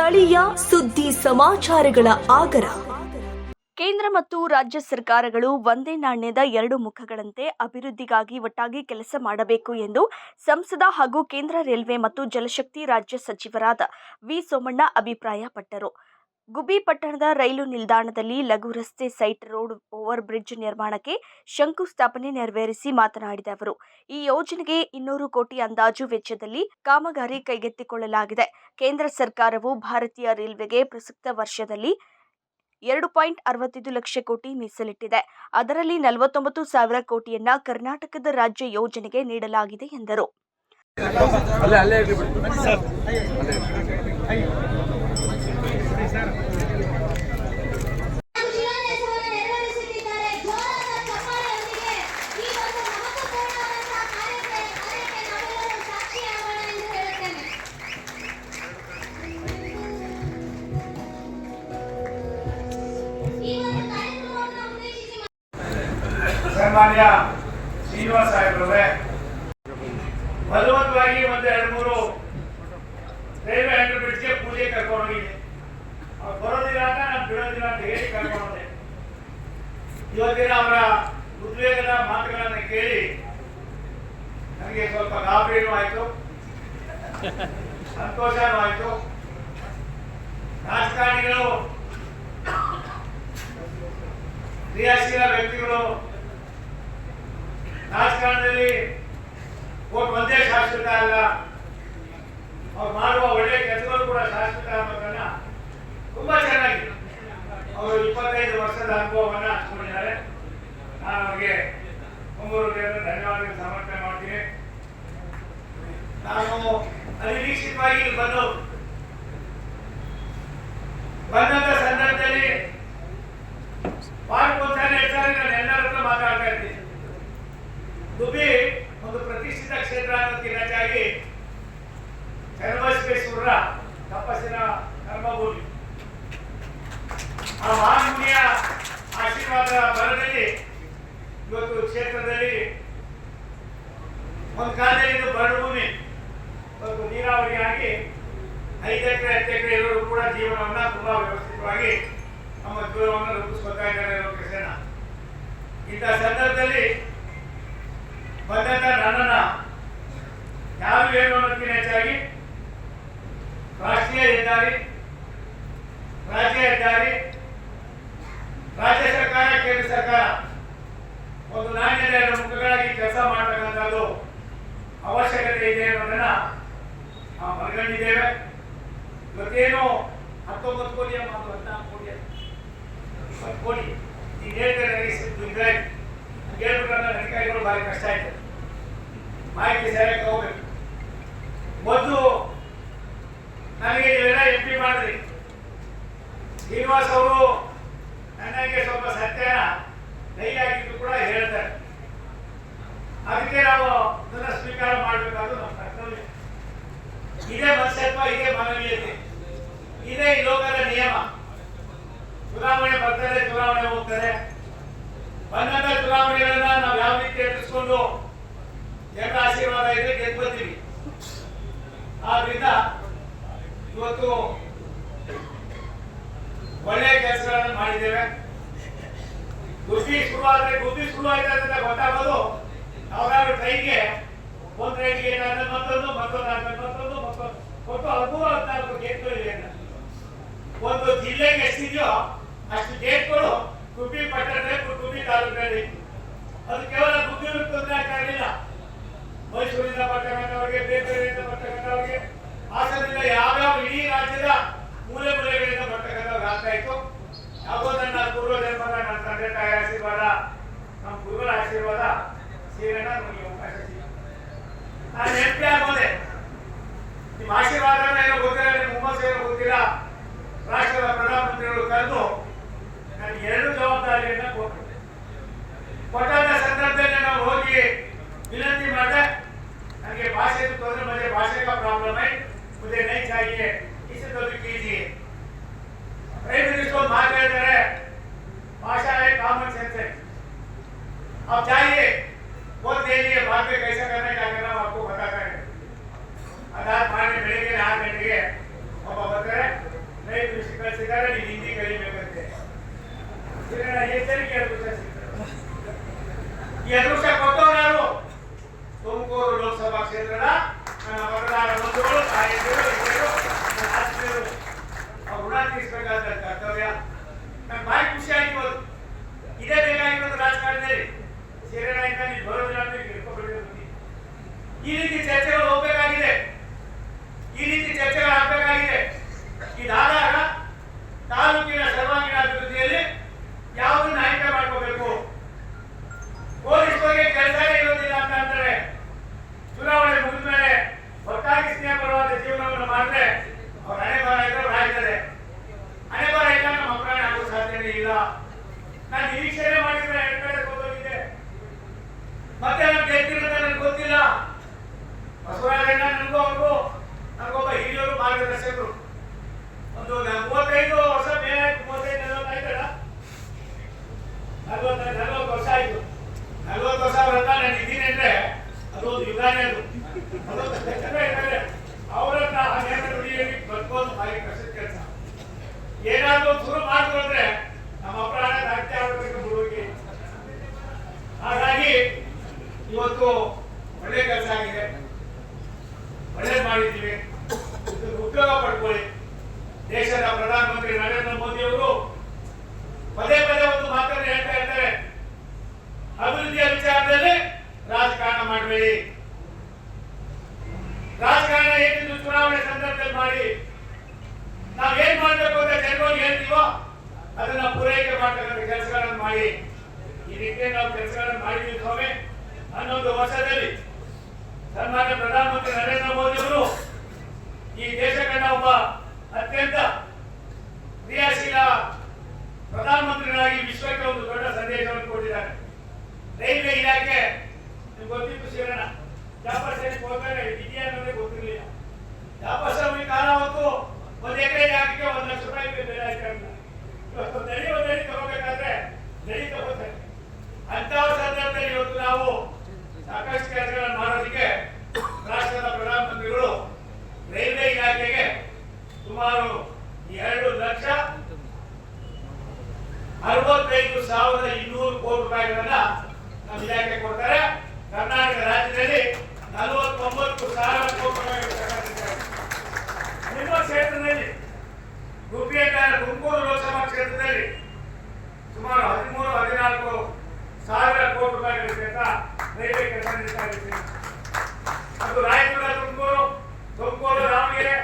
ಸ್ಥಳೀಯ ಸುದ್ದಿ ಸಮಾಚಾರಗಳ ಆಗರ. ಕೇಂದ್ರ ಮತ್ತು ರಾಜ್ಯ ಸರ್ಕಾರಗಳು ಒಂದೇ ನಾಣ್ಯದ ಎರಡು ಮುಖಗಳಂತೆ ಅಭಿವೃದ್ಧಿಗಾಗಿ ಒಟ್ಟಾಗಿ ಕೆಲಸ ಮಾಡಬೇಕು ಎಂದು ಸಂಸದ ಹಾಗೂ ಕೇಂದ್ರ ರೈಲ್ವೆ ಮತ್ತು ಜಲಶಕ್ತಿ ರಾಜ್ಯ ಸಚಿವರಾದ ವಿ ಸೋಮಣ್ಣ ಅಭಿಪ್ರಾಯಪಟ್ಟರು. ಗುಬ್ಬಿ ಪಟ್ಟಣದ ರೈಲು ನಿಲ್ದಾಣದಲ್ಲಿ ಲಘು ರಸ್ತೆ ಸೈಟ್ ರೋಡ್ ಓವರ್ ಬ್ರಿಡ್ಜ್ ನಿರ್ಮಾಣಕ್ಕೆ ಶಂಕುಸ್ಥಾಪನೆ ನೆರವೇರಿಸಿ ಮಾತನಾಡಿದ ಅವರು, ಈ ಯೋಜನೆಗೆ 200 ಕೋಟಿ ಅಂದಾಜು ವೆಚ್ಚದಲ್ಲಿ ಕಾಮಗಾರಿ ಕೈಗೆತ್ತಿಕೊಳ್ಳಲಾಗಿದೆ. ಕೇಂದ್ರ ಸರ್ಕಾರವು ಭಾರತೀಯ ರೈಲ್ವೆಗೆ ಪ್ರಸಕ್ತ ವರ್ಷದಲ್ಲಿ 2.65 ಲಕ್ಷ ಕೋಟಿ ಮೀಸಲಿಟ್ಟಿದೆ. ಅದರಲ್ಲಿ 49,000 ಕೋಟಿಯನ್ನ ಕರ್ನಾಟಕದ ರಾಜ್ಯ ಯೋಜನೆಗೆ ನೀಡಲಾಗಿದೆ ಎಂದರು. ಸನ್ಮಾನ್ಯ ಶ್ರೀನಿವಾಸ ಸಾಹೇಬ್ರವರೇ, ಬಲವಂತವಾಗಿ ಒಂದು 2-3 ರೈಲ್ವೆ ಅಂಡರ್ ಬ್ರಿಡ್ಜ್ಗೆ ಪೂಜೆ ಕರ್ಕೊಂಡೋಗಿದೆ. ಅವ್ರು ಬರೋದಿಲ್ಲ ಅಂತ ನಾನು ಬಿಡೋದಿಲ್ಲ ಅಂತ ಹೇಳಿ ಕರ್ಕೊಂಡೋದೆ. ಇವತ್ತಿನ ಅವರ ಉದ್ವೇಗದ ಮಾತುಗಳನ್ನು ಕೇಳಿ ನನಗೆ ಸ್ವಲ್ಪ ಗಾಬರಿನೂ ಆಯಿತು, ಸಂತೋಷನೂ ಆಯಿತು. ರಾಜಕಾರಣಿಗಳು, ಕ್ರಿಯಾಶೀಲ ವ್ಯಕ್ತಿಗಳು ರಾಜಕಾರಣದಲ್ಲಿ ಒಂದೇ ಶಾಶ್ವತ ಅಲ್ಲ, ಅವ್ರು ಮಾಡುವ ಒಳ್ಳೆ ಕೆಲಸಗಳು ಕೂಡ ಶಾಶ್ವತ ಅನ್ನೋದನ್ನ ತುಂಬಾ ಚೆನ್ನಾಗಿ ಅವರು 25 ವರ್ಷದ ಅನುಭವವನ್ನು ಹಂಚಿಕೊಂಡಿದ್ದಾರೆ. ನಾನು ಅವರಿಗೆ ಧನ್ಯವಾದಗಳು ಸಮರ್ಪಣೆ ಮಾಡ್ತೀನಿ. ನಾನು ಅನಿರೀಕ್ಷಿತವಾಗಿ ಬಂದಂತ ಸಂದರ್ಭದಲ್ಲಿ ಪಾಲ್ಗೊಂತಾನೆ ಹೆಚ್ಚಾಗಿ ನಾನು ಎಲ್ಲರ ಹತ್ರ ಮಾತಾಡ್ತಾ ಇದ್ದೀನಿ. ಗುಬ್ಬಿ ಒಂದು ಪ್ರತಿಷ್ಠಿತ ಕ್ಷೇತ್ರ ಅನ್ನೋದಕ್ಕಿಂತಾಗಿ ಚನ್ನಬಸವೇಶ್ವರರ ತಪಸ್ಸಿನ ಕರ್ಮಭೂಮಿ. ಆ ಮಹಾಮುನಿಯ ಆಶೀರ್ವಾದ ಬಲದಲ್ಲಿ ಇವತ್ತು ಕ್ಷೇತ್ರದಲ್ಲಿ ಒಂದು ಕಾಲದಲ್ಲಿ ಇದು ಬರಡು ಭೂಮಿ, ಇವತ್ತು ನೀರಾವರಿ ಆಗಿ 5 ಎಕರೆ 10 ಎಕರೆ ಎಲ್ಲರೂ ಕೂಡ ಜೀವನವನ್ನ ತುಂಬಾ ವ್ಯವಸ್ಥಿತವಾಗಿ ನಮ್ಮ ಜೀವನವನ್ನು ರೂಪಿಸ್ಕೊತಾ ಇದ್ದಾರೆ ಲೋಕೇಶನ. ಇಂಥ ಸಂದರ್ಭದಲ್ಲಿ ಬಂದಂತ ನನ್ನನ್ನ ಯಾರು ಏನು ಅನ್ನೋದಕ್ಕಿಂತ ಹೆಚ್ಚಾಗಿ ರಾಷ್ಟ್ರೀಯ ಹೆದ್ದಾರಿ, ರಾಜ್ಯ ಹೆದ್ದಾರಿ, ರಾಜ್ಯ ಸರ್ಕಾರ, ಕೇಂದ್ರ ಸರ್ಕಾರ ಒಂದು ನಾಣ್ಯದ ಎರಡು ಮುಖಗಳಾಗಿ ಕೆಲಸ ಮಾಡತಕ್ಕಂಥದ್ದು ಅವಶ್ಯಕತೆ ಇದೆ ಅನ್ನೋದನ್ನ ನಾವು ಮನಗಂಡಿದ್ದೇವೆ. ಇವತ್ತೇನು 19 ಕೋಟಿಯ ಮಾತು 14 ಕೋಟಿ 20 ಕೋಟಿ ಈಗ ಹೇಳ್ತಾರೆ. ಹೇಳ್ಬಿಟ್ರೆ ಅಧಿಕಾರಿಗಳು ಭಾರಿ ಕಷ್ಟ ಆಯ್ತು, ಮಾಹಿತಿ ಸರಿಯಾಗಿ ತಗೋಬೇಕು. ಮೊದಲು ನನಗೆ ಇವೆಲ್ಲ MP ಮಾಡಿದ್ರಿ. ಶ್ರೀನಿವಾಸ್ ಅವರು ನನಗೆ ಸ್ವಲ್ಪ ಸತ್ಯನ ಕೈ ಹಾಕಿದ್ದು ಕೂಡ ಹೇಳ್ತಾರೆ. ಅದಕ್ಕೆ ನಾವು ಅದನ್ನ ಸ್ವೀಕಾರ ಮಾಡಬೇಕಾದ್ರು ನಮ್ಮ ಕರ್ತವ್ಯ. ಇದೇ ಮನುಷ್ಯತ್ವ, ಇದೇ ಮಾನವೀಯತೆ, ಇದೇ ಈ ಲೋಕದ ನಿಯಮ. ಚುನಾವಣೆ ಬರ್ತಾರೆ, ಚುನಾವಣೆ ಹೋಗ್ತಾರೆ. ಬಂದಂತ ಚುನಾವಣೆಗಳನ್ನ ನಾವು ಯಾವ ರೀತಿ ಎದುರಿಸಿಕೊಂಡು ಜನರ ಆಶೀರ್ವಾದ ಇದ್ರೆ ಗೆದ್ದು ಬರ್ತೀವಿ. ಆದ್ರಿಂದ ಇವತ್ತು ಒಳ್ಳೆಯ ಕೆಲಸಗಳನ್ನು ಮಾಡಿದ್ದೇವೆ. ಗುಬ್ಬಿ ಶುರುವಾಯ್ತು ಅಂತ ಗೊತ್ತಾಗೋದು ಯಾವ್ದಾದ್ರು ಟ್ರೈನ್ಗೆ ಒಂದು ಟ್ರೈನ್ಗೆ ಏನಾದ್ರೆ ಮತ್ತೊಂದು ಒಟ್ಟು 14 ಗೇಟ್ಗಳಿವೆ. ಒಂದು ಜಿಲ್ಲೆಗೆ ಎಷ್ಟಿದೆಯೋ ಅಷ್ಟು ಗೇಟ್ಗಳು ಗುಬ್ಬಿ ಪಟ್ಟಣದಲ್ಲಿ, ಗುಬ್ಬಿ ತಾಲೂಕಿನಲ್ಲಿ. ಅದು ಕೇವಲ ಗುಬ್ಬಿ ತೊಂದರೆ ಆಗ್ತಾ ಇರಲಿಲ್ಲ. ಮೈಸೂರಿಂದ ಬರ್ತಕ್ಕಂಥವ್ರಿಗೆ, ಬೇರೆಯವರಿಂದ ಬರ್ತಕ್ಕಂಥವ್ರಿಗೆ, ಹಾಸನದಿಂದ ಯಾವ್ಯಾವ ಇಡೀ ರಾಜ್ಯದ ಮೂಲೆ ಮೂಲೆಗಳಿಂದ ಬರ್ತಕ್ಕಂಥವ್ರಿಗೆ ಆಗ್ತಾ ಇತ್ತು. ಯಾವುದೋ ನನ್ನ ಪೂರ್ವ ಜನ್ಮದ ನನ್ನ ತಂದೆ ತಾಯಿ ಆಶೀರ್ವಾದ, ನಮ್ಮ ಗುರುಗಳ ಆಶೀರ್ವಾದ ಸೇರೋಣ ನಮಗೆ ಅವಕಾಶ ಸಿಗುತ್ತೆ. ನಾನು MP ಆಗೋದೆ. ನಿಮ್ಮ ಆಶೀರ್ವಾದ ಏನೋ ಗೊತ್ತಿಲ್ಲ, ನಿಮ್ಮ ಹುಮ್ಮಸ್ಸು ಏನೋ ಗೊತ್ತಿಲ್ಲ. ರಾಷ್ಟ್ರದ ಪ್ರಧಾನಮಂತ್ರಿಗಳು ಕರೆದು ನನಗೆ 2 ಜವಾಬ್ದಾರಿಯನ್ನ ಕೊಟ್ಟಂತ ಸಂದರ್ಭದಲ್ಲಿ ನಾವು ಹೋಗಿ विनती ಮಾಡಿದೆ. ನನಗೆ ಭಾಷೆ ತೊಂದರೆ, मुझे भाषा का प्रॉब्लम है, मुझे नहीं चाहिए, इसे तो भी कीजिए. प्राइम मिनिस्टर बात कहते हैं, भाषा है कॉमन सेंस है, आप जाइए वोट दे लिए, बाद में कैसा करना क्या करना आपको बताता है. आधार पाने ಬೆಳಿಗ್ಗೆ 4 ಗಂಟೆಗೆ ಒಬ್ಬ ಬರ್ತಾರೆ. ಕಳಿಸಿದ್ದಾರೆ, ನೀವು ಹಿಂದಿ ಕಲಿಬೇಕಂತೆ. ಎಚ್ಚರಿಕೆ ಅದೃಷ್ಟ ಸಿಗ್ತದೆ. ಈ ಅದೃಷ್ಟ ಕೊಟ್ಟವರು ಯಾರು? ತುಮಕೂರು ಲೋಕಸಭಾ ಕ್ಷೇತ್ರದ ನನ್ನ ಮತದಾರ ಬಂಧುಗಳು, ತಾಯಂದಿರು, ಹಿರಿಯರು, ನನ್ನ ಆತ್ಮೀಯರು. ಅವ್ರು ಋಣ ತೀರಿಸಬೇಕಾದ ಕರ್ತವ್ಯ. ನಂಗೆ ಭಾರಿ ಖುಷಿ ಆಯ್ತು. ಇದೇ ಬೇಕಾಗಿರೋದು ರಾಜಕಾರಣದಲ್ಲಿ. ಸೇರನಾಯ್ಕ ನೀವು ಬರೋದಿಲ್ಲ ಅಂತ ತಿಳ್ಕೊಬಿಟ್ಟಿರ್ತೀನಿ. ಈ ರೀತಿ ಚರ್ಚೆಗಳು ಹೋಗಬೇಕಾಗಿದೆ, ಈ ರೀತಿ ಚರ್ಚೆಗಳು ಆಗಬೇಕಾಗಿದೆ. ಇದಾದಾಗ ತಾಲೂಕಿನ ಸರ್ವಾಂಗೀಣ ಅಭಿವೃದ್ಧಿಯಲ್ಲಿ ಯಾವುದನ್ನ ಆಯ್ಕೆ ಮಾಡ್ಕೋಬೇಕು. ಪೊಲೀಸರಿಗೆ ಕೆಲಸನೇ ಇರೋದಿಲ್ಲ ಅಂತ ಅಂತಾರೆ. ಚುನಾವಣೆ ಮುಗಿದ ಮೇಲೆ ಒಟ್ಟಾಗಿ ಸ್ನೇಹಪರವಾದ ಜೀವನವನ್ನು ಮಾಡಿದ್ರೆ ಅವ್ರ ಹಣೆ ಬರ ಇದ್ರೆ ಆಗ್ತದೆ. ಹಣೆ ಬರ ಇಲ್ಲ ನಮ್ಮ ಅಭಿಪ್ರಾಯ ಆಗೋ ಸಾಧ್ಯತೆ ಇಲ್ಲ. ನಾನು ನಿರೀಕ್ಷಣೆ ಮಾಡಿದ್ರೆ ಎರಡು ಕಡೆ ಹೋಗೋಗಿದೆ. ಮತ್ತೆ ನಾನು ಗೆದ್ದಿರೋದ ನನಗೆ ಗೊತ್ತಿಲ್ಲ. ಬಸವರಾಜಣ್ಣ ನನಗೂ ಅವ್ರಿಗೂ ನನಗೊಬ್ಬ ಹಿರಿಯರು ಮಾರ್ಗದರ್ಶಕರು. ಒಂದು 35 ವರ್ಷ ಮೇಲೆ 35-40 ವರ್ಷ ಆಯ್ತು. 40 ವರ್ಷ ಬರಲ್ಲ ನಾನು ಇದ್ದೀನಿ ಅಂದ್ರೆ ಅದೊಂದು ಯುಗಾನೇ. ಅವರನ್ನ ನುಡಿಯಲ್ಲಿ ಬದುಕೋದು ಭಾರಿ ಕಷ್ಟದ ಕೆಲಸ. ಏನಾದ್ರೂ ಶುರು ಮಾಡಿದ್ರು ಅಂದ್ರೆ ನಮ್ಮ ಅಪರಾಧ ರಾಜ್ಯ ಆಗಬೇಕು ಬಿಡುವಿಕೆ. ಹಾಗಾಗಿ ಇವತ್ತು ಒಳ್ಳೆ ಕೆಲಸ ಆಗಿದೆ, ಒಳ್ಳೇದು ಮಾಡಿದ್ದೀವಿ. ಉಪಯೋಗ ಪಡ್ಕೊಳ್ಳಿ. ದೇಶದ ಪ್ರಧಾನಮಂತ್ರಿ ನರೇಂದ್ರ ಮೋದಿ ಅವರು ಪದೇ ಪದೇ ಒಂದು ಮಾತನ್ನು ಹೇಳ್ತಾ ಇರ್ತಾರೆ, ಅಭಿವೃದ್ಧಿಯ ವಿಚಾರದಲ್ಲಿ ರಾಜಕಾರಣ ಮಾಡಬೇಡಿ. ರಾಜಕಾರಣ ಏನಿದ್ರು ಚುನಾವಣೆ ಸಂದರ್ಭದಲ್ಲಿ ಮಾಡಿ. ನಾವೇನ್ ಮಾಡಬೇಕು ಅಂತ ಜನರಿಗೆ ಹೇಳ್ತೀವೋ ಅದನ್ನ ಪೂರೈಕೆ ಮಾಡ್ತಕ್ಕಂಥ ಕೆಲಸಗಳನ್ನು ಮಾಡಿ. ಈ ನಿಟ್ಟಿನಲ್ಲಿ ನಾವು ಕೆಲಸಗಳನ್ನು ಮಾಡಿದ್ದೀವಿ ಸ್ವಾಮಿ. 11 ವರ್ಷದಲ್ಲಿ ಸನ್ಮಾನ್ಯ ಪ್ರಧಾನಮಂತ್ರಿ ನರೇಂದ್ರ ಮೋದಿ ಅವರು ಈ ದೇಶ ಕಂಡ ಒಬ್ಬ ಅತ್ಯಂತ ಕ್ರಿಯಾಶೀಲ ಪ್ರಧಾನಮಂತ್ರಿಗಳಾಗಿ ವಿಶ್ವಕ್ಕೆ ಒಂದು ದೊಡ್ಡ ಸಂದೇಶವನ್ನು ಕೊಟ್ಟಿದ್ದಾರೆ. ರೈಲ್ವೆ ಇಲಾಖೆ ನಿಮ್ಗೆ ಗೊತ್ತಿತ್ತು ಶಿವಣ್ಣ, ಜಾಫರ್ ಶರೀಫ್ ಹೋಗ್ತಾರೆ ಇದೆಯಾ ಅನ್ನೋದೇ ಗೊತ್ತಿರಲಿಲ್ಲ. ಜಾಫರ್ ಶರೀಫ್ ಕಾಲ ಹೊತ್ತು 1 ಎಕರೆ ಜಾಗಕ್ಕೆ 1 ಲಕ್ಷ ರೂಪಾಯಿ ಬೆಲೆ ಆಯ್ತು. ಇವತ್ತು ದಡಿ ತಗೋಬೇಕಾದ್ರೆ ದಡಿ ತಗೋತಾರೆ. ಅಂತ ಸಂದರ್ಭದಲ್ಲಿ ಇವತ್ತು ನಾವು ಸಾಕಷ್ಟು ಕೆಲಸಗಳನ್ನು ಮಾಡೋದಕ್ಕೆ ರಾಷ್ಟ್ರದ ಪ್ರಧಾನಮಂತ್ರಿಗಳು ರೈಲ್ವೆ ಇಲಾಖೆಗೆ ಸುಮಾರು 2,65,200 ಕೋಟಿ ರೂಪಾಯಿಗಳನ್ನ ನಮ್ಮ ಇಲಾಖೆ ಕೊಡ್ತಾರೆ. ಕರ್ನಾಟಕ ರಾಜ್ಯದಲ್ಲಿ 49,000 ಕೋಟಿ ರೂಪಾಯಿ ನಿಮ್ಮ ಕ್ಷೇತ್ರದಲ್ಲಿ ತುಮಕೂರು ಲೋಕಸಭಾ ಕ್ಷೇತ್ರದಲ್ಲಿ ಸುಮಾರು 13-14,000 ಕೋಟಿ ರೂಪಾಯಿಗಳ ಕೆಲಸ ರೈಲ್ವೆ ಕೆಲಸ ನಡೀತಾ ಇದೆ. ಅದು ರಾಯಚೂರು ತುಮಕೂರು ದಾವಣಗೆರೆ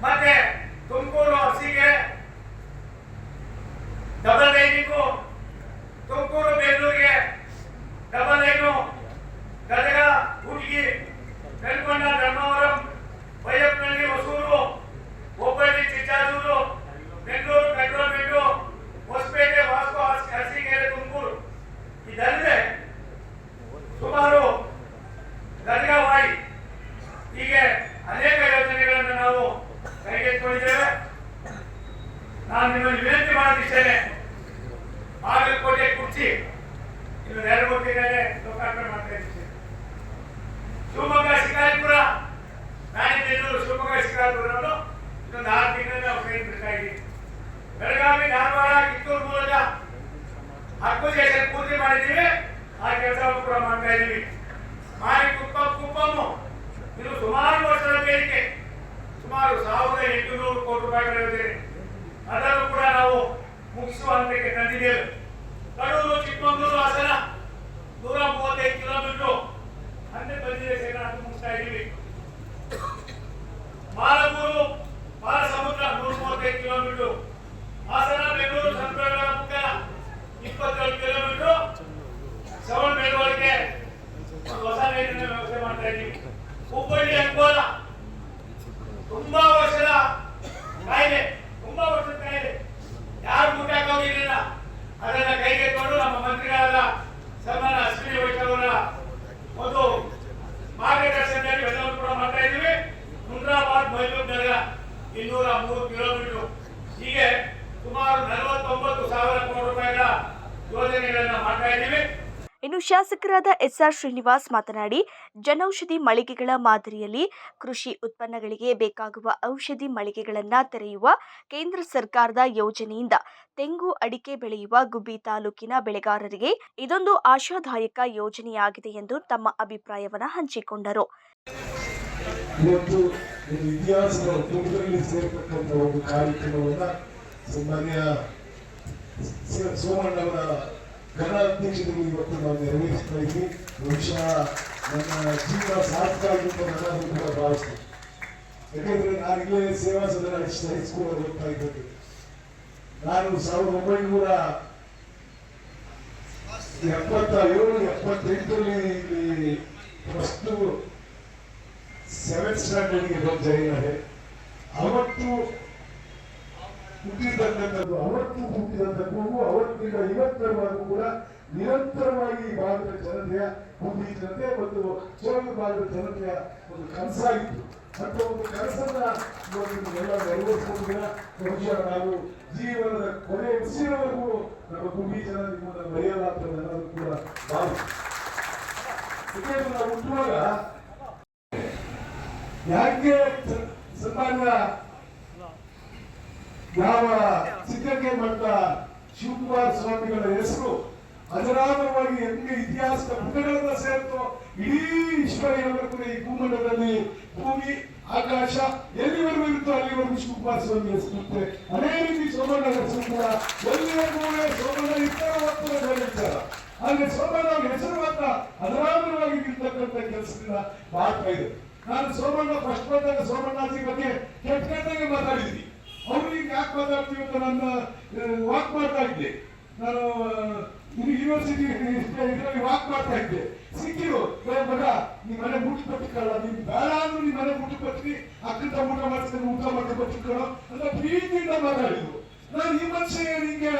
ಮತ್ತೆ ತುಮಕೂರು ಅರಸೀಕೆರೆ ಡಬಲ್ ಲೈನಿಂಗು, ತುಮಕೂರು ಬೆಂಗಳೂರಿಗೆ ಡಬಲ್ ಲೈನು, ಗದಗ ಹುಡುಗಿ ನೆಲಕೊಂಡ ಧರ್ಮವರಂ ಬೈಯಪ್ಪನಹಳ್ಳಿ ಹೊಸೂರು ಹುಬ್ಬಳ್ಳಿ ಚಿಕ್ಕಾಜೂರು ಬೆಂಗಳೂರು ಕಂಟ್ರೋನ್ಮೆಂಟು ಹೊಸಪೇಟೆ ವಾಸ್ಕೋ ಅರಸೀಕೆರೆ ತುಮಕೂರು ಇದಲ್ಲದೆ ಸುಮಾರು ಗದಗವಾಡಿ ಹೀಗೆ ಅನೇಕ ಯೋಜನೆಗಳನ್ನು ನಾವು ಕೈಗೆತ್ತಿಕೊಂಡಿದ್ದೇವೆ. ನಾನು ನಿಮ್ಮಲ್ಲಿ ವಿನಂತಿ ಮಾಡೋದಿಷ್ಟೇನೆ, ಬಾಗಲಕೋಟೆ ಕುರ್ಚಿ ಇನ್ನು 2-3 ತಿಂಗಳೇ ಲೋಕಾರ್ಪಣೆ ಮಾಡ್ತಾ ಇದ್ದೀವಿ. ಶಿವಮೊಗ್ಗ ಶಿಕಾರಿಪುರ ರಾಣಿಬೆನ್ನೂರು ಶಿವಮೊಗ್ಗ ಶಿಕಾರಿಪುರವನ್ನು ಇನ್ನೊಂದು 6 ತಿಂಗಳಲ್ಲಿ ನಾವು ಕೈ ಬಿಡ್ತಾ ಇದ್ದೀವಿ. ಬೆಳಗಾವಿ ಧಾರವಾಡ ಕಿತ್ತೂರು ಮೂಲಕ ಅಕ್ವಿಜೇಷನ್ ಪೂರ್ತಿ ಮಾಡಿದ್ದೀವಿ. ಆ ಕೆಲಸವನ್ನು ಕೂಡ ಮಾಡ್ತಾ ಇದ್ದೀವಿ. ಕುಪ್ಪಮ್ಮು ಇದು ಸುಮಾರು ವರ್ಷದ ಬೇಡಿಕೆ, ಸುಮಾರು 1,800 ಕೋಟಿ ರೂಪಾಯಿಗಳ ಯೋಜನೆ. ಅದನ್ನು ಕೂಡ ನಾವು ಮುಗಿಸುವ ಹಂತಕ್ಕೆ ತಂದಿದ್ದೇವೆ. ಕಡೂರು ಚಿಕ್ಕಮಗಳೂರು ಹಾಸನ 135 ಕಿಲೋಮೀಟರ್ ಹಂತೆ ಬಂದಿದೆ. ಅದು ಮುಗಿಸ್ತಾ ಇದ್ದೀವಿ. ಮಾಲಗೂರು ಬಾಲಸಮುದ್ರ 135 ಕಿಲೋಮೀಟರ್, ಹಾಸನ ಬೆಂಗಳೂರು ಸಂಪರ್ಕ ಮುಖ 27 ಕಿಲೋಮೀಟರ್. ಶ್ರವಣ ಬೆಳವಣಿಗೆ ಹೊಸ ರೈಲಿನ ವ್ಯವಸ್ಥೆ ಮಾಡ್ತಾ ಇದ್ದೀವಿ. ಹುಬ್ಬಳ್ಳಿ ಅಂಕೋಲ ತುಂಬಾ ವರ್ಷದ ಕಾಯಿಲೆ, ಯಾರು ಮುಟ್ಟಾಕ ಹೋಗಿರಲಿಲ್ಲ. ಅದನ್ನ ಇನ್ನು ಶಾಸಕರಾದ ಎಸ್ಆರ್ ಶ್ರೀನಿವಾಸ್ ಮಾತನಾಡಿ, ಜನೌಷಧಿ ಮಳಿಗೆಗಳ ಮಾದರಿಯಲ್ಲಿ ಕೃಷಿ ಉತ್ಪನ್ನಗಳಿಗೆ ಬೇಕಾಗುವ ಔಷಧಿ ಮಳಿಗೆಗಳನ್ನು ತೆರೆಯುವ ಕೇಂದ್ರ ಸರ್ಕಾರದ ಯೋಜನೆಯಿಂದ ತೆಂಗು ಅಡಿಕೆ ಬೆಳೆಯುವ ಗುಬ್ಬಿ ತಾಲೂಕಿನ ಬೆಳೆಗಾರರಿಗೆ ಇದೊಂದು ಆಶಾದಾಯಕ ಯೋಜನೆಯಾಗಿದೆ ಎಂದು ತಮ್ಮ ಅಭಿಪ್ರಾಯವನ್ನು ಹಂಚಿಕೊಂಡರು. ಇವತ್ತು ಇತಿಹಾಸದ ತುಂಬಿನಲ್ಲಿ ಸೇರ್ತಕ್ಕಂಥ ಒಂದು ಕಾರ್ಯಕ್ರಮವನ್ನ ಸನ್ಮಾನ್ಯ ಸೋಮಣ್ಣವರ ಘನ ಅಧ್ಯಕ್ಷತೆಯಲ್ಲಿ ಇವತ್ತು ನಾವು ನೆರವೇರಿಸ್ತಾ ಇದ್ವಿ. ಬಹುಶಃ ನನ್ನ ಜೀವನ ಸಾರ್ಥಕ ಆಗಿತ್ತು ನಾನು ಕೂಡ ಭಾವಿಸ್ತೀನಿ. ಯಾಕೆಂದ್ರೆ ನಾನಿಲ್ಲೇ ಸೇವಾ ಸದನ ಹೈಸ್ಕೂಲ್ ಓದ್ತಾ ಇದ್ದದ್ದು. ನಾನು 1977-78 ಫಸ್ಟ್ 7th ಸ್ಟ್ಯಾಂಡರ್ಡ್ಗೆ ಜಾಯಿನ್ ಆದೆ. ಅವತ್ತು ಹುಟ್ಟಿದಂಥದ್ದು ಅವತ್ತಿಂದ ಇವತ್ತರವರೆಗೂ ಕೂಡ ನಿರಂತರವಾಗಿ ಈ ಭಾಗದ ಜನತೆಯ ಹುಬ್ಬಿ ಜನತೆ ಮತ್ತು ಸೋಲು ಭಾಗದ ಜನತೆಯ ಒಂದು ಕನಸಾಗಿತ್ತು. ಅಂತ ಒಂದು ಕನಸನ್ನ ಎಲ್ಲ ನೆರವೇರಿಸುವುದಿಲ್ಲ. ಬಹುಶಃ ನಾವು ಜೀವನದ ಕೊನೆ ಉಸಿರವರೆಗೂ ನಮ್ಮ ಹುಬ್ಬಿ ಜನ ನಿಮ್ಮನ್ನು ಮರೆಯಲಾಗ್ತದೆ ಅನ್ನೋದು ಕೂಡ ಭಾವಿಸ್ತೀವಿ. ನಾವು ಹುಟ್ಟುವಾಗ ಯಾಕೆ ಸನ್ಮಾನ್ಯ ಯಾವ ಸಿದ್ಧಕೆ ಮಠದ ಶಿವಕುಮಾರ ಸ್ವಾಮಿಗಳ ಹೆಸರು ಅಜರಾಮರವಾಗಿ ಹೆಂಗೆ ಇತಿಹಾಸದ ಪುಟಗಳನ್ನ ಸೇರ್ತೋ ಇಡೀ ಈಶ್ವರಿಯವರೆಗೂ ಈ ಭೂಮಂಡಲದಲ್ಲಿ ಭೂಮಿ ಆಕಾಶ ಎಲ್ಲಿವರೆಗೂ ಇರುತ್ತೋ ಅಲ್ಲಿವರೆಗೂ ಶಿವಕುಮಾರ ಸ್ವಾಮಿ ಹೆಸರುತ್ತೆ. ಅದೇ ರೀತಿ ಸೋಮಣ್ಣ ಹೆಸರು ಕೂಡ ಎಲ್ಲಿವರೆಗೂ ಸೋಮಣ್ಣ ಇತರ ಆದ್ರೆ ಸೋಮಣ್ಣ ಹೆಸರು ಮಾತ್ರ ಅಜರಾಮರವಾಗಿ ಇರ್ತಕ್ಕಂಥ ಕೆಲಸದಿಂದ ಮಾಡ್ತಾ ಇದೆ. ನಾನು ಸೋಮಣ್ಣ ಫಸ್ಟ್ ಬಂದಾಗ ಸೋಮಣ್ಣಾಜಿ ಬಗ್ಗೆ ಕೆಟ್ಟದಾಗೆ ಮಾತಾಡಿದ್ವಿ. ಅವ್ರಿಗೆ ಯಾಕೆ ಮಾತಾಡ್ತೀವಿ ಅಂತ ನಾನು ವಾಕ್ ಮಾಡ್ತಾ ಇದ್ದೆ. ನಾನು ಯೂನಿವರ್ಸಿಟಿ ಇದರಲ್ಲಿ ವಾಕ್ ಮಾಡ್ತಾ ಇದ್ದೆ. ಸಿಕ್ಕಿರು ಮಗ ನೀ ಮನೆ ಊಟ ಕೊಟ್ಟಿಕ್ಕಲ್ಲ, ನೀನ್ ಬೇಡ ಅಂದ್ರು ನೀ ಮನೆ ಊಟ ಕೊಟ್ಟಿ ಅಕ್ಕಂತ ಊಟ ಮಾಡಿಸ್ಕೊಂಡು ಊಟ ಮಾಡಿ ಕೊಟ್ಟಿಕ್ಕಳು ಅಂತ ಪ್ರೀತಿಯಿಂದ ಮಾತಾಡಿದ್ರು. ನಾನು ಈ ಮನುಷ್ಯ ನಿಂಗೆ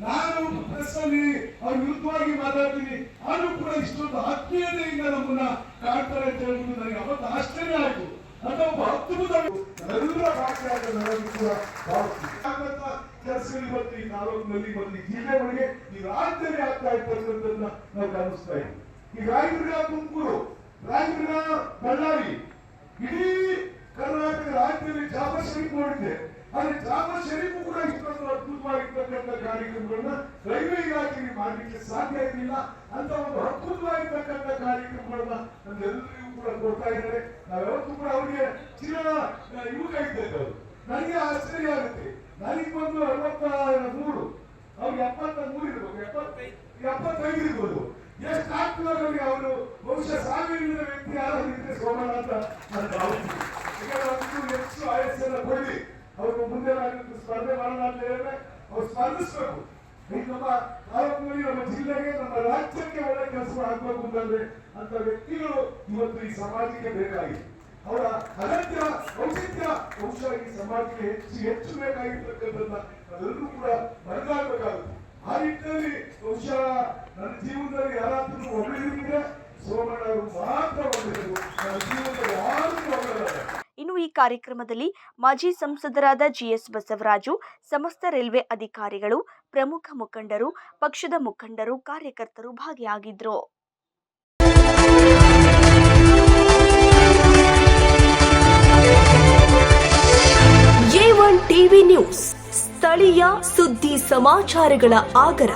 ನಾನು ಪ್ರೆಸ್ ಅಲ್ಲಿ ಅವ್ರ ವಿರುದ್ಧವಾಗಿ ಮಾತಾಡ್ತೀನಿ, ಆದ್ರೂ ಕೂಡ ಇಷ್ಟೊಂದು ಆತ್ಮೀಯತೆಯಿಂದ ನಮ್ಮನ್ನ ಕಾಡ್ತಾರೆ ಅಂತ ಹೇಳ್ಬಿಟ್ಟು ನನಗೆ ಅವತ್ತು ಆಶ್ಚರ್ಯ ಆಯ್ತು. ಅಂತ ಒಬ್ಬ ಅದ್ಭುತ ಎಲ್ಲರ ಭಾಷೆಯಾದ ನನಗೂ ಕೂಡ ಕೆಲಸಗಳು ಇವತ್ತು ಈ ತಾಲೂಕಿನಲ್ಲಿ ಮತ್ತು ಈ ಜಿಲ್ಲೆಗಳಿಗೆ ಈ ರಾಜ್ಯದಲ್ಲಿ ಆಗ್ತಾ ಇರ್ತಕ್ಕಂಥದ್ದನ್ನ ನಾವು ಗಮನಿಸ್ತಾ ಇದ್ದೀವಿ. ಈ ರಾಯದುರ್ಗ, ತುಮಕೂರು, ರಾಯದುರ್ಗ, ಬಳ್ಳಾರಿ, ಇಡೀ ಕರ್ನಾಟಕ ರಾಜ್ಯದಲ್ಲಿ ಜಾಫರ್ ಶರೀಫ್ ನೋಡಿದ್ದೆ. ಆದ್ರೆ ಜಾಫರ್ ಶರೀಫ್ ಕೂಡ ಇಷ್ಟೊಂದು ಅದ್ಭುತವಾಗಿರ್ತಕ್ಕಂಥ ಕಾರ್ಯಕ್ರಮಗಳನ್ನ ರೈಲ್ವೆ ಇಲಾಖೆಗೆ ಮಾಡಲಿಕ್ಕೆ ಸಾಧ್ಯ ಇರಲಿಲ್ಲ. ಅಂತ ಒಂದು ಅದ್ಭುತವಾಗಿರ್ತಕ್ಕಂಥ ಕಾರ್ಯಕ್ರಮಗಳನ್ನ ನಮ್ಮೆಲ್ಲರಿಗೂ ಕೂಡ ಕೊಡ್ತಾ ಇದ್ದಾರೆ. ನಾವ್ಯಾವತ್ತೂ ಕೂಡ ಅವರಿಗೆ ಚಿರ ಯುವಕ ಇದ್ದೇವೆ. ಅವರು ನನಗೆ ಆಶ್ಚರ್ಯ ಆಗುತ್ತೆ. ನನಗೆ ಬಂದು 63, ಅವ್ರಿಗೆ 73 ಇರ್ಬೋದು, 75 ಇರ್ಬೋದು. ಎಷ್ಟು ಆಗ್ತದೆ ಅವರು ಬಹುಶಃ ಸಾವಿರದ ವ್ಯಕ್ತಿ ಯಾರಾಗಿದ್ರೆ ಸೋಮಣ್ಣ ಅಂತ ನಾನು ಭಾವಿಸ್ತೀನಿ. ಹೆಚ್ಚು ಆಯಸ್ಸನ್ನ ಕೊಡಿ, ಅವರು ಮುಂದೆ ಸ್ಪರ್ಧೆ ಮಾಡೋಣ ಅಂತ ಹೇಳಿದ್ರೆ ಅವ್ರು ಸ್ಪರ್ಧಿಸ್ಬೇಕು. ನಮ್ಮ ತಾಲೂಕಿನಲ್ಲಿ ನಮ್ಮ ಜಿಲ್ಲೆಗೆ ನಮ್ಮ ರಾಜ್ಯಕ್ಕೆ ಒಳ್ಳೆ ಕೆಲಸ ಆಗ್ಬೇಕು ಅಂತಂದ್ರೆ ಅಂತ ವ್ಯಕ್ತಿಗಳು ಇವತ್ತು ಈ ಸಮಾಜಕ್ಕೆ ಬೇಕಾಗಿದೆ. ಅವರ ಅಗತ್ಯ ಔಚಿತ್ಯ ಬಹುಶಃ ಈ ಸಮಾಜಕ್ಕೆ ಹೆಚ್ಚು ಬೇಕಾಗಿರ್ತಕ್ಕಂಥದ್ದನ್ನ ನಾವೆಲ್ಲರೂ ಕೂಡ ಮರೆಗಾಗಬೇಕಾಗುತ್ತೆ. ಆ ನಿಟ್ಟಿನಲ್ಲಿ ಬಹುಶಃ ನನ್ನ ಜೀವನದಲ್ಲಿ ಯಾರಾದ್ರೂ ಒಳ್ಳೆಯದಿದ್ರೆ ಸೋಮಣ್ಣ ಅವರು ಮಾತ್ರ ಒಳ್ಳೆಯದು. ನನ್ನ ಜೀವನದಲ್ಲಿ ಯಾರು ಒಳ್ಳೆಯಲ್ಲ. ಇನ್ನು ಈ ಕಾರ್ಯಕ್ರಮದಲ್ಲಿ ಮಾಜಿ ಸಂಸದರಾದ ಜಿಎಸ್ ಬಸವರಾಜು, ಸಮಸ್ತ ರೈಲ್ವೆ ಅಧಿಕಾರಿಗಳು, ಪ್ರಮುಖ ಮುಖಂಡರು, ಪಕ್ಷದ ಮುಖಂಡರು, ಕಾರ್ಯಕರ್ತರು ಭಾಗಿಯಾಗಿದ್ದರು. A1 ಟಿವಿ ನ್ಯೂಸ್, ಸ್ಥಳೀಯ ಸುದ್ದಿ ಸಮಾಚಾರಗಳ ಆಗರ.